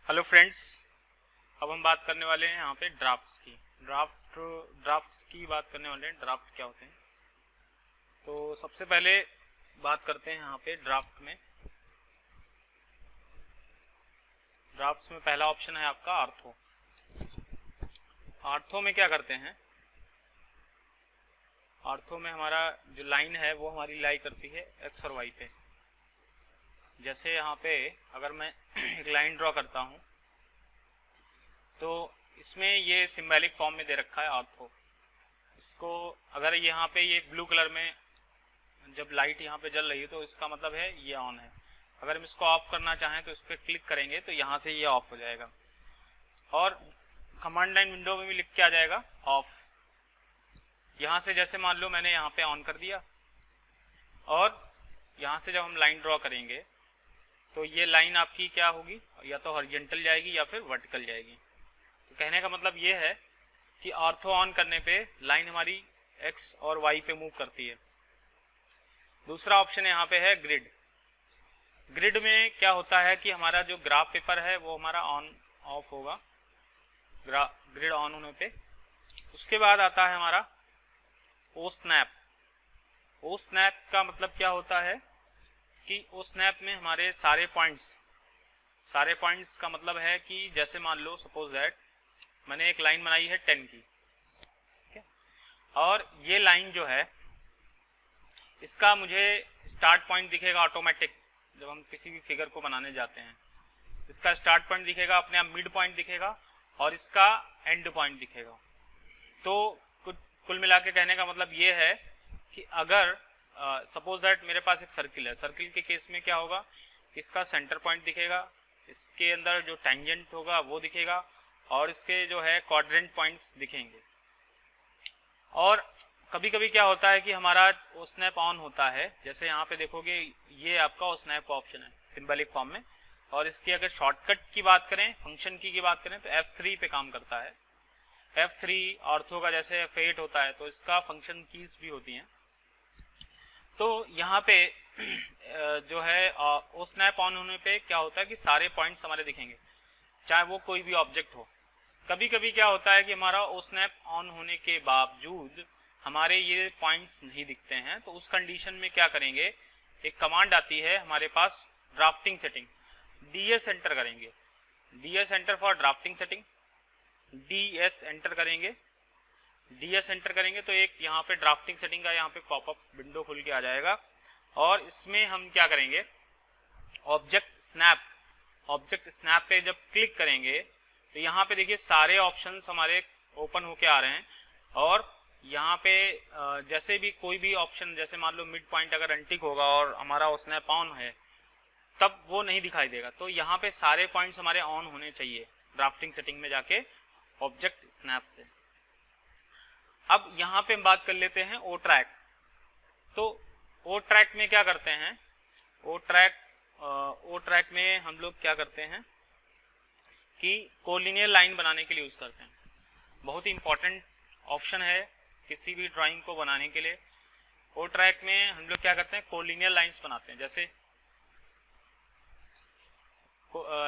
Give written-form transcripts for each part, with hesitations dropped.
Hello friends, अब हम बात करने वाले हैं यहाँ पे ड्राफ्ट्स की। ड्राफ्ट्स की बात करने वाले हैं। ड्राफ्ट क्या होते हैं, तो सबसे पहले बात करते हैं यहाँ पे ड्राफ्ट में। ड्राफ्ट्स में पहला ऑप्शन है आपका आर्थो। आर्थो में क्या करते हैं, आर्थो में हमारा जो लाइन है वो हमारी लाई करती है एक्स और वाई पे। जैसे यहाँ पे अगर मैं एक लाइन ड्रॉ करता हूँ तो इसमें ये सिंबॉलिक फॉर्म में दे रखा है आर्थो। इसको अगर यहाँ पे ये ब्लू कलर में जब लाइट यहाँ पे जल रही है तो इसका मतलब है ये ऑन है। अगर हम इसको ऑफ करना चाहें तो इस पर क्लिक करेंगे तो यहाँ से ये ऑफ हो जाएगा और कमांड लाइन विंडो में भी लिख के आ जाएगा ऑफ। यहाँ से जैसे मान लो मैंने यहाँ पे ऑन कर दिया और यहाँ से जब हम लाइन ड्रॉ करेंगे तो ये लाइन आपकी क्या होगी, या तो हॉरिजॉन्टल जाएगी या फिर वर्टिकल जाएगी। तो कहने का मतलब ये है कि ऑर्थो ऑन करने पे लाइन हमारी एक्स और वाई पे मूव करती है। दूसरा ऑप्शन यहाँ पे है ग्रिड। ग्रिड में क्या होता है कि हमारा जो ग्राफ पेपर है वो हमारा ऑन ऑफ होगा ग्रिड ऑन होने पे। उसके बाद आता है हमारा ओ स्नैप। ओ स्नैप का मतलब क्या होता है कि ओ स्नैप में हमारे सारे पॉइंट्स का मतलब है कि जैसे मान लो सपोज दैट मैंने एक लाइन बनाई है 10 की, ठीक है, और ये लाइन जो है इसका मुझे स्टार्ट पॉइंट दिखेगा ऑटोमेटिक। जब हम किसी भी फिगर को बनाने जाते हैं इसका स्टार्ट पॉइंट दिखेगा, अपने आप मिड पॉइंट दिखेगा और इसका एंड पॉइंट दिखेगा। तो कुल मिला के कहने का मतलब ये है कि अगर सपोज दैट मेरे पास एक सर्किल है, सर्किल के केस में क्या होगा, इसका सेंटर पॉइंट दिखेगा, इसके अंदर जो टेंजेंट होगा वो दिखेगा और इसके जो है क्वाड्रेंट पॉइंट्स दिखेंगे। और कभी कभी क्या होता है कि हमारा ओ स्नैप ऑन होता है, जैसे यहाँ पे देखोगे ये आपका ओ स्नैप का ऑप्शन है सिंबॉलिक फॉर्म में। और इसकी अगर शॉर्टकट की बात करें, फंक्शन की बात करें तो F3 पे काम करता है। F3 ऑर्थो का जैसे F8 होता है तो इसका फंक्शन कीज भी होती हैं। तो यहाँ पे जो है ओ स्नैप ऑन होने पे क्या होता है कि सारे पॉइंट्स हमारे दिखेंगे, चाहे वो कोई भी ऑब्जेक्ट हो। कभी कभी क्या होता है कि हमारा ओ स्नैप ऑन होने के बावजूद हमारे ये पॉइंट्स नहीं दिखते हैं, तो उस कंडीशन में क्या करेंगे, एक कमांड आती है हमारे पास ड्राफ्टिंग सेटिंग। DS एंटर करेंगे, DS enter for drafting setting. DS enter करेंगे, DS एंटर करेंगे तो एक यहाँ पे ड्राफ्टिंग सेटिंग का यहाँ पे पॉपअप विंडो खुल के आ जाएगा। और इसमें हम क्या करेंगे, ऑब्जेक्ट स्नैप पे जब क्लिक करेंगे तो यहाँ पे देखिए सारे ऑप्शंस हमारे ओपन होके आ रहे हैं। और यहाँ पे जैसे भी कोई भी ऑप्शन, जैसे मान लो मिड पॉइंट अगर अनटिक होगा और हमारा वो स्नैप ऑन है तब वो नहीं दिखाई देगा। तो यहाँ पे सारे पॉइंट्स हमारे ऑन होने चाहिए ड्राफ्टिंग सेटिंग में जाके ऑब्जेक्ट स्नैप से। अब यहाँ पे हम बात कर लेते हैं ओ ट्रैक। तो ओ ट्रैक में क्या करते हैं, ओ ट्रैक में हम लोग क्या करते हैं कि कोलिनियर लाइन बनाने के लिए यूज करते हैं। बहुत ही इंपॉर्टेंट ऑप्शन है किसी भी ड्राइंग को बनाने के लिए। ओ ट्रैक में हम लोग क्या करते हैं, कोलिनियर लाइंस बनाते हैं। जैसे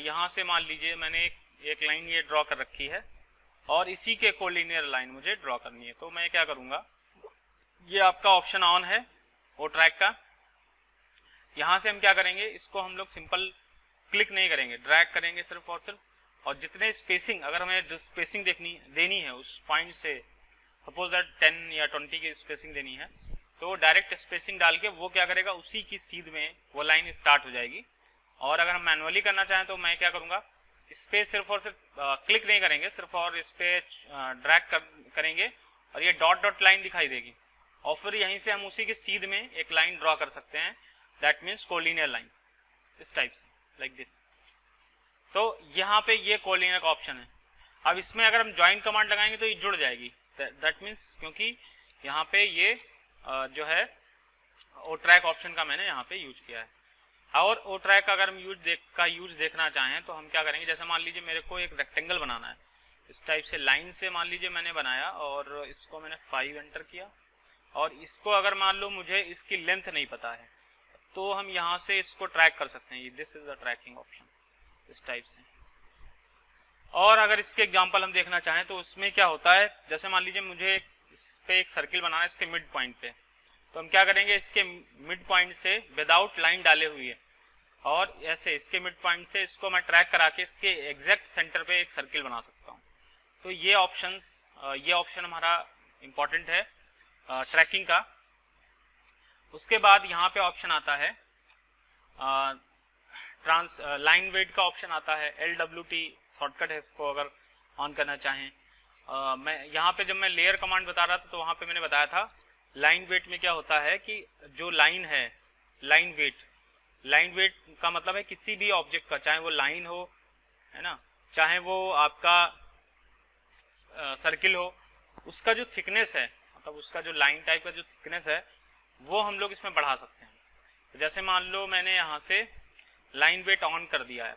यहाँ से मान लीजिए मैंने एक लाइन ये ड्रॉ कर रखी है और इसी के कोलिनियर लाइन मुझे ड्रॉ करनी है। तो मैं क्या करूँगा, ये आपका ऑप्शन ऑन है ओ ट्रैक का। यहाँ से हम क्या करेंगे, इसको हम लोग सिंपल क्लिक नहीं करेंगे, ड्रैग करेंगे सिर्फ और सिर्फ। और जितने स्पेसिंग, अगर हमें स्पेसिंग देनी है उस पॉइंट से, सपोज दैट 10 या 20 की स्पेसिंग देनी है, तो डायरेक्ट स्पेसिंग डाल के वो क्या करेगा, उसी की सीध में वो लाइन स्टार्ट हो जाएगी। और अगर हम मैनुअली करना चाहें तो मैं क्या करूँगा, इस पर सिर्फ और सिर्फ क्लिक नहीं करेंगे, सिर्फ और इस पर ड्रैग करेंगे और ये डॉट डॉट लाइन दिखाई देगी। और फिर यहीं से हम उसी के सीध में एक लाइन ड्रॉ कर सकते हैं, दैट मीन्स कोलिनियर लाइन, इस टाइप से, लाइक दिस। तो यहाँ पे ये कोलिनियर का ऑप्शन है। अब इसमें अगर हम ज्वाइन कमांड लगाएंगे तो ये जुड़ जाएगी, दैट मीन्स क्योंकि यहाँ पे ये जो है ओ ट्रैक ऑप्शन का मैंने यहाँ पे यूज किया है। और ओ ट्रैक का अगर हम यूज देखना चाहें तो हम क्या करेंगे, जैसे मान लीजिए मेरे को एक रेक्टेंगल बनाना है, इस टाइप से लाइन से मान लीजिए मैंने बनाया और इसको मैंने 5 एंटर किया। और इसको अगर मान लो मुझे इसकी लेंथ नहीं पता है तो हम यहाँ से इसको ट्रैक कर सकते हैं, this is the tracking option, इस टाइप से। और अगर इसके एग्जांपल हम देखना चाहें तो उसमें क्या होता है, जैसे मान लीजिए मुझे इस पे एक सर्किल बनाना है इसके मिड पॉइंट पे, तो हम क्या करेंगे, इसके मिड पॉइंट से विदाउट लाइन डाले हुए और ऐसे इसके मिड पॉइंट से इसको मैं ट्रैक करा के इसके एग्जैक्ट सेंटर पे एक सर्किल बना सकता हूँ। तो ये ऑप्शन हमारा इम्पॉर्टेंट है ट्रैकिंग का। उसके बाद यहाँ पे ऑप्शन आता है लाइन वेट का ऑप्शन आता है, LWT शॉर्टकट है, इसको अगर ऑन करना चाहें। मैं यहाँ पे जब मैं लेयर कमांड बता रहा था तो वहाँ पे मैंने बताया था लाइन वेट में क्या होता है कि जो लाइन है, लाइन वेट का मतलब है किसी भी ऑब्जेक्ट का, चाहे वो लाइन हो, है ना, चाहे वो आपका सर्किल हो, उसका जो थिकनेस है, मतलब उसका जो लाइन टाइप का जो थिकनेस है वो हम लोग इसमें बढ़ा सकते हैं। तो जैसे मान लो मैंने यहाँ से लाइन वेट ऑन कर दिया है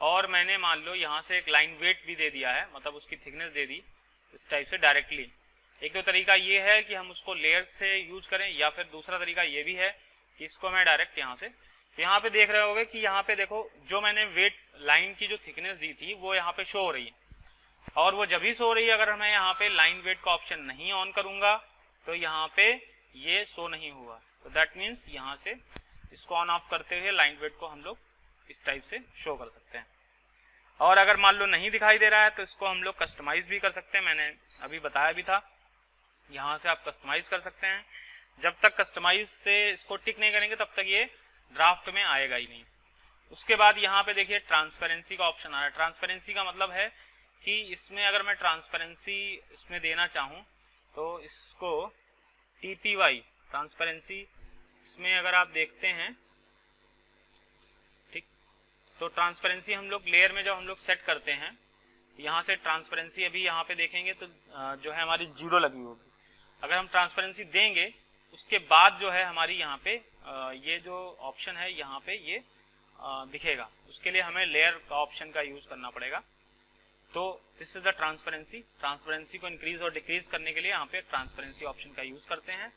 और मैंने मान लो यहाँ से एक लाइन वेट भी दे दिया है, मतलब उसकी थिकनेस दे दी इस टाइप से डायरेक्टली। एक तो तरीका ये है कि हम उसको लेयर से यूज करें, या फिर दूसरा तरीका ये भी है कि इसको मैं डायरेक्ट यहाँ से, यहाँ पे देख रहे होगे कि यहाँ पे देखो जो मैंने वेट लाइन की जो थिकनेस दी थी वो यहाँ पे शो हो रही है, और वो जब ही शो हो रही है अगर मैं यहाँ पे लाइन वेट का ऑप्शन नहीं ऑन करूंगा तो यहाँ पे ये शो नहीं हुआ। तो दैट मीन्स यहाँ से इसको ऑन ऑफ करते हुए लाइन वेट को हम लोग इस टाइप से शो कर सकते हैं। और अगर मान लो नहीं दिखाई दे रहा है तो इसको हम लोग कस्टमाइज भी कर सकते हैं, मैंने अभी बताया भी था, यहाँ से आप कस्टमाइज कर सकते हैं। जब तक कस्टमाइज से इसको टिक नहीं करेंगे तब तक ये ड्राफ्ट में आएगा ही नहीं। उसके बाद यहाँ पे देखिए ट्रांसपेरेंसी का ऑप्शन आ रहा है। ट्रांसपेरेंसी का मतलब है कि इसमें अगर मैं ट्रांसपेरेंसी इसमें देना चाहूँ तो इसको TPY ट्रांसपेरेंसी इसमें अगर आप देखते हैं, ठीक, तो ट्रांसपेरेंसी हम लोग लेयर में जब हम लोग सेट करते हैं, यहाँ से ट्रांसपेरेंसी अभी यहाँ पे देखेंगे तो जो है हमारी 0 लगी होगी। अगर हम ट्रांसपेरेंसी देंगे उसके बाद जो है हमारी यहाँ पे ये जो ऑप्शन है यहाँ पे ये दिखेगा, उसके लिए हमें लेयर का ऑप्शन का यूज करना पड़ेगा। तो this is the transparency. Transparency को इंक्रीज और डिक्रीज करने के लिए यहाँ पे ट्रांसपेरेंसी ऑप्शन का यूज करते हैं।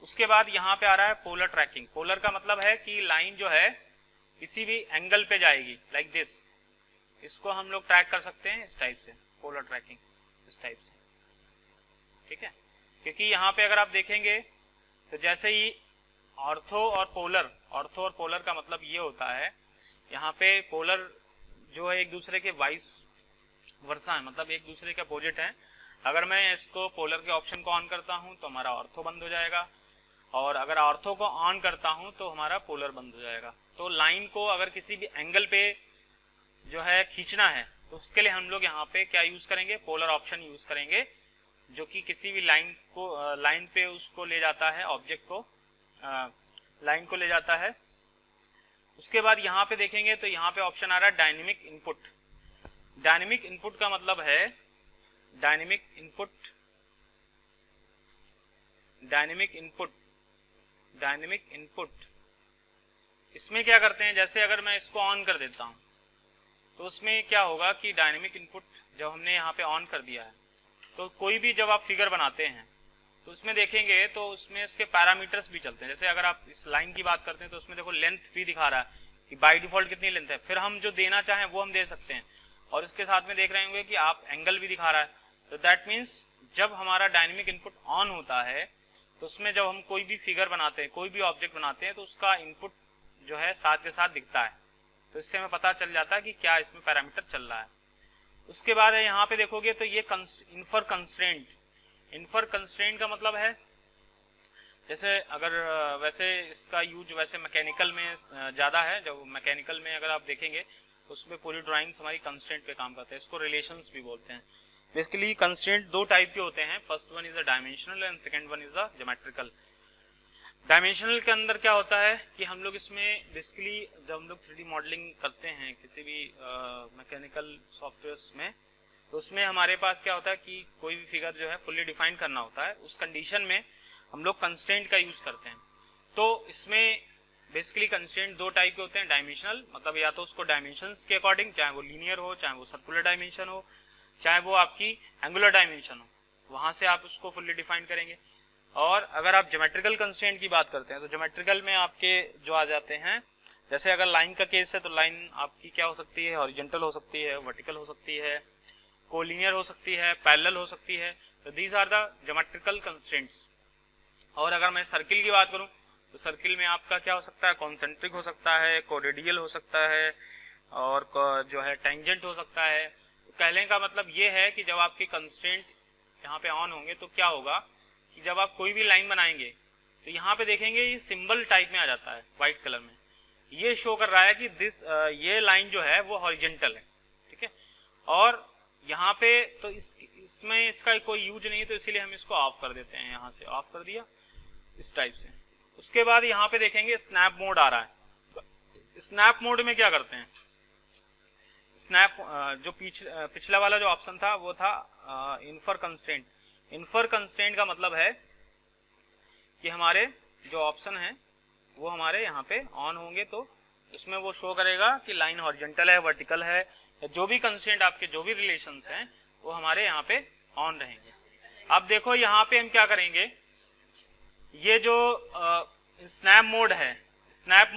उसके बाद यहाँ पे आ रहा है पोलर ट्रैकिंग। पोलर का मतलब है कि लाइन जो है किसी भी एंगल पे जाएगी, लाइक दिस, इसको हम लोग ट्रैक कर सकते हैं इस टाइप से, पोलर ट्रैकिंग इस टाइप से, ठीक है। क्योंकि यहाँ पे अगर आप देखेंगे तो जैसे ही ऑर्थो और पोलर का मतलब ये होता है, यहाँ पे पोलर जो है एक दूसरे के वाइस वर्सा है, मतलब एक दूसरे के अपोजिट है। अगर मैं इसको पोलर के ऑप्शन को ऑन करता हूँ तो हमारा ऑर्थो बंद हो जाएगा, और अगर ऑर्थो को ऑन करता हूँ तो हमारा पोलर बंद हो जाएगा। तो लाइन को अगर किसी भी एंगल पे जो है खींचना है तो उसके लिए हम लोग यहाँ पे क्या यूज करेंगे, पोलर ऑप्शन यूज करेंगे, जो कि किसी भी लाइन पे उसको ले जाता है, ऑब्जेक्ट को लाइन को ले जाता है। उसके बाद यहाँ पे देखेंगे तो यहाँ पे ऑप्शन आ रहा है डायनेमिक इनपुट। डायनेमिक इनपुट का मतलब है डायनेमिक इनपुट इसमें क्या करते हैं, जैसे अगर मैं इसको ऑन कर देता हूं तो उसमें क्या होगा कि डायनेमिक इनपुट जब हमने यहाँ पे ऑन कर दिया है तो कोई भी जब आप फिगर बनाते हैं तो उसमें देखेंगे तो उसमें इसके पैरामीटर्स भी चलते हैं। जैसे अगर आप इस लाइन की बात करते हैं तो उसमें देखो लेंथ भी दिखा रहा है कि बाय डिफॉल्ट कितनी लेंथ है, फिर हम जो देना चाहें वो हम दे सकते हैं, और इसके साथ में देख रहे होंगे कि आप एंगल भी दिखा रहा है। तो दैट मीन्स जब हमारा डायनेमिक इनपुट ऑन होता है तो उसमें जब हम कोई भी फिगर बनाते हैं, कोई भी ऑब्जेक्ट बनाते हैं, तो उसका इनपुट जो है साथ के साथ दिखता है। तो इससे हमें पता चल जाता है कि क्या इसमें पैरामीटर चल रहा है। उसके बाद यहाँ पे देखोगे तो ये इन्फर कंस्ट्रेंट का मतलब है, जैसे अगर वैसे इसका यूज वैसे मैकेनिकल में ज़्यादा है, जब मैकेनिकल में अगर आप देखेंगे तो उसमें पूरी ड्राइंग्स हमारी कंस्ट्रेंट पे काम करते हैं, इसको रिलेशंस भी बोलते हैं। बेसिकली कंस्ट्रेंट दो टाइप के होते हैं, first one is the dimensional and second one is the geometrical. Dimensional के अंदर क्या होता है कि हम लोग इसमें बेसिकली जब हम लोग 3D मॉडलिंग करते हैं किसी भी मैकेनिकल सॉफ्टवेयर्स में, तो उसमें हमारे पास क्या होता है कि कोई भी फिगर जो है फुल्ली डिफाइन करना होता है, उस कंडीशन में हम लोग कंस्ट्रेंट का यूज करते हैं। तो इसमें बेसिकली कंस्ट्रेंट दो टाइप के होते हैं। डायमेंशनल मतलब या तो उसको डायमेंशंस के अकॉर्डिंग, चाहे वो लीनियर हो, चाहे वो सर्कुलर डायमेंशन हो, चाहे वो आपकी एंगुलर डायमेंशन हो, वहां से आप उसको फुल्ली डिफाइन करेंगे। और अगर आप ज्योमेट्रिकल कंस्ट्रेंट की बात करते हैं तो ज्योमेट्रिकल में आपके जो आ जाते हैं जैसे अगर लाइन का केस है तो लाइन आपकी क्या हो सकती है, हॉरिजॉन्टल हो सकती है, वर्टिकल हो सकती है, कोलिनियर हो सकती है, पैरेलल हो सकती है। तो these are the geometrical constraints. और अगर मैं सर्किल की बात करूं तो सर्किल में आपका क्या हो सकता है, कॉन्सेंट्रिक हो सकता है, कोरेडियल हो सकता है, और जो है टेंजेंट हो सकता है। तो कहने का मतलब ये है कि जब आपके कंस्ट्रेंट यहाँ पे ऑन होंगे तो क्या होगा कि जब आप कोई भी लाइन बनाएंगे तो यहाँ पे देखेंगे ये सिंबल टाइप में आ जाता है व्हाइट कलर में। ये शो कर रहा है कि ये लाइन जो है वो हॉरिजॉन्टल है, ठीक है। और यहाँ पे तो इसमें इसका कोई यूज नहीं है, तो इसीलिए हम इसको ऑफ कर देते हैं। यहाँ से ऑफ कर दिया इस टाइप से। उसके बाद यहाँ पे देखेंगे स्नैप मोड आ रहा है। स्नैप मोड में क्या करते हैं, स्नैप जो पिछला वाला जो ऑप्शन था वो था इन्फर कंस्ट्रेंट। इन्फर कंस्ट्रेंट का मतलब है कि हमारे जो ऑप्शन है वो हमारे यहाँ पे ऑन होंगे तो उसमें वो शो करेगा कि लाइन हॉरिजॉन्टल है, वर्टिकल है, जो भी कंस्ट्रेंट आपके जो भी रिलेशंस हैं वो हमारे यहाँ पे ऑन रहेंगे। अब देखो यहाँ पे हम क्या करेंगे, ये जो स्नैप मोड है, स्नैप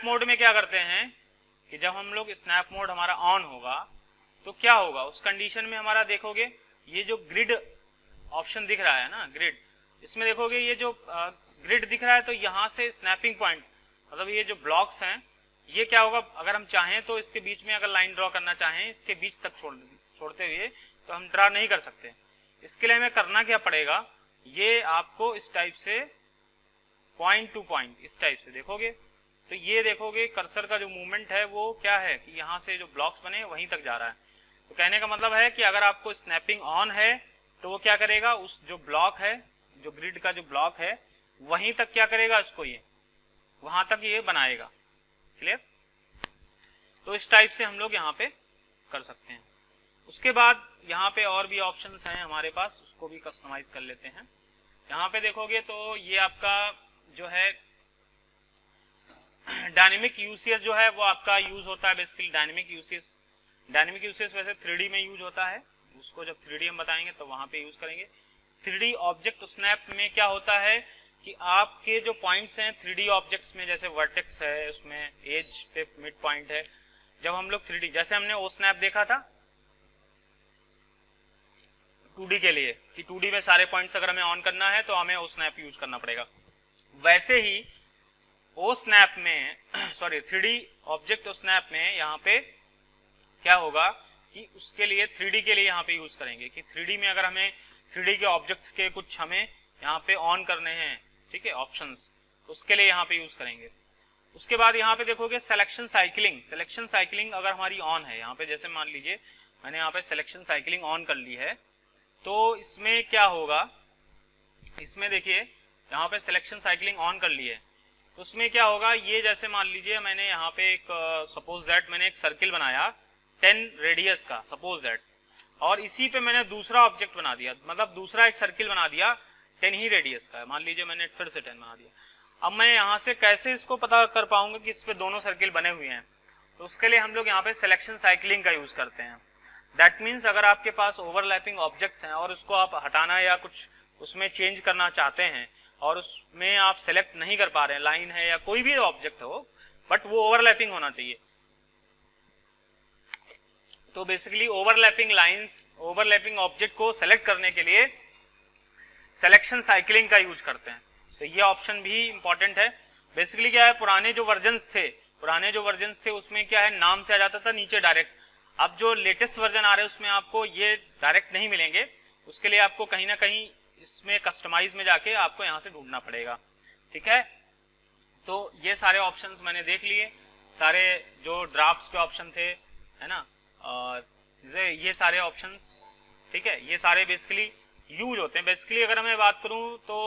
मोड में क्या करते हैं कि जब हम लोग स्नैप मोड हमारा ऑन होगा तो क्या होगा, उस कंडीशन में हमारा देखोगे ये जो ग्रिड ऑप्शन दिख रहा है ना, ग्रिड, इसमें देखोगे ये जो ग्रिड दिख रहा है तो यहाँ से स्नैपिंग पॉइंट मतलब ये जो ब्लॉक्स हैं ये क्या होगा, अगर हम चाहें तो इसके बीच में अगर लाइन ड्रॉ करना चाहें इसके बीच तक छोड़ते हुए तो हम ड्रॉ नहीं कर सकते। इसके लिए हमें करना क्या पड़ेगा, ये आपको इस टाइप से पॉइंट टू पॉइंट इस टाइप से देखोगे तो ये देखोगे कर्सर का जो मूवमेंट है वो क्या है कि यहाँ से जो ब्लॉक्स बने वहीं तक जा रहा है। तो कहने का मतलब है कि अगर आपको स्नैपिंग ऑन है तो वो क्या करेगा, उस जो ब्लॉक है, जो ग्रिड का जो ब्लॉक है वहीं तक क्या करेगा, इसको ये वहां तक ये बनाएगा। क्लियर। तो इस टाइप से हम लोग यहाँ पे कर सकते हैं। उसके बाद यहाँ पे और भी ऑप्शंस हैं हमारे पास, उसको भी कस्टमाइज कर लेते हैं। यहाँ पे देखोगे तो ये आपका जो है डायनेमिक यूसीएस जो है वो आपका यूज होता है बेसिकली डायनेमिक यूसीएस वैसे 3D में यूज होता है, उसको जब 3D हम बताएंगे तो वहां पे यूज करेंगे। 3D ऑब्जेक्ट स्नैप में क्या होता है कि आपके जो पॉइंट्स हैं 3D ऑब्जेक्ट्स में, जैसे वर्टेक्स है, उसमें एज पे मिड पॉइंट है, जब हम लोग 3D जैसे हमने ओ स्नैप देखा था 2D के लिए कि 2D में सारे पॉइंट्स अगर हमें ऑन करना है तो हमें ओ स्नैप यूज करना पड़ेगा, वैसे ही ओ स्नैप में 3D ऑब्जेक्ट स्नैप में यहाँ पे क्या होगा कि उसके लिए 3D के लिए यहाँ पे यूज करेंगे कि 3D में अगर हमें 3D के ऑब्जेक्ट्स के कुछ हमें यहाँ पे ऑन करने हैं, ठीक है, ऑप्शंस, तो उसके लिए यहाँ पे यूज करेंगे। उसके बाद यहाँ पे देखोगे सिलेक्शन साइकिलिंग अगर हमारी ऑन है, यहाँ पे जैसे मान लीजिए मैंने यहाँ पे सिलेक्शन साइकिलिंग ऑन कर ली है तो इसमें क्या होगा, इसमें देखिए यहाँ पे सिलेक्शन साइकिलिंग ऑन कर ली है तो उसमें क्या होगा, ये जैसे मान लीजिए मैंने यहाँ पे एक सपोज दैट मैंने एक सर्किल बनाया 10 रेडियस का सपोज दैट, और इसी पे मैंने दूसरा ऑब्जेक्ट बना दिया, मतलब दूसरा एक सर्किल बना दिया 10 ही रेडियस का, मान लीजिए मैंने फिर से 10 बना दिया। अब मैं यहाँ से कैसे इसको पता कर पाऊंगा कि इस पे दोनों सर्किल बने हुए हैं, तो उसके लिए हम लोग यहाँ पे सिलेक्शन साइकिलिंग का यूज करते हैं। दैट मीन्स अगर आपके पास ओवरलैपिंग ऑब्जेक्ट्स हैं और उसको आप हटाना या कुछ उसमें चेंज करना चाहते हैं और उसमें आप सेलेक्ट नहीं कर पा रहे हैं, लाइन है या कोई भी ऑब्जेक्ट हो, बट वो ओवरलैपिंग होना चाहिए, तो बेसिकली ओवरलैपिंग ऑब्जेक्ट को सेलेक्ट करने के लिए सिलेक्शन साइकिलिंग का यूज करते हैं। तो ये ऑप्शन भी इंपॉर्टेंट है। बेसिकली क्या है, पुराने जो वर्जन थे उसमें क्या है, नाम से आ जाता था नीचे डायरेक्ट। अब जो लेटेस्ट वर्जन आ रहे हैं उसमें आपको ये डायरेक्ट नहीं मिलेंगे, उसके लिए आपको कहीं ना कहीं इसमें कस्टमाइज में जाके आपको यहाँ से ढूंढना पड़ेगा, ठीक है। तो ये सारे ऑप्शंस मैंने देख लिए, सारे जो ड्राफ्ट्स के ऑप्शन थे, है ना, ये सारे ऑप्शंस, ठीक है, ये सारे बेसिकली यूज होते हैं। बेसिकली अगर मैं बात करूं तो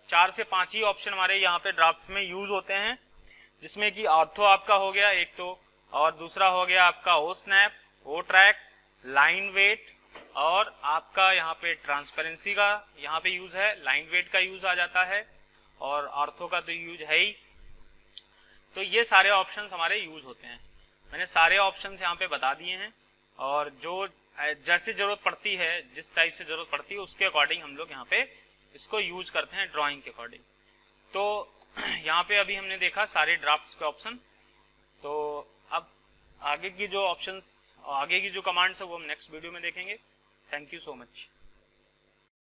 4 से 5 ही ऑप्शन हमारे यहाँ पे ड्राफ्ट में यूज होते हैं, जिसमें कि ऑर्थो आपका हो गया एक तो, और दूसरा हो गया आपका ओ स्नैप, ओ ट्रैक, लाइन वेट, और आपका यहाँ पे ट्रांसपेरेंसी का यहाँ पे यूज है, लाइन वेट का यूज आ जाता है, और ऑर्थो का तो यूज है ही। तो ये सारे ऑप्शंस हमारे यूज होते हैं। मैंने सारे ऑप्शंस यहाँ पे बता दिए हैं, और जो जैसे जरूरत पड़ती है, जिस टाइप से जरूरत पड़ती है उसके अकॉर्डिंग हम लोग यहाँ पे इसको यूज करते हैं ड्राइंग के अकॉर्डिंग। तो यहाँ पे अभी हमने देखा सारे ड्राफ्ट्स के ऑप्शन। तो अब आगे की जो ऑप्शंस, आगे की जो कमांड्स है वो हम नेक्स्ट वीडियो में देखेंगे। Thank you so much.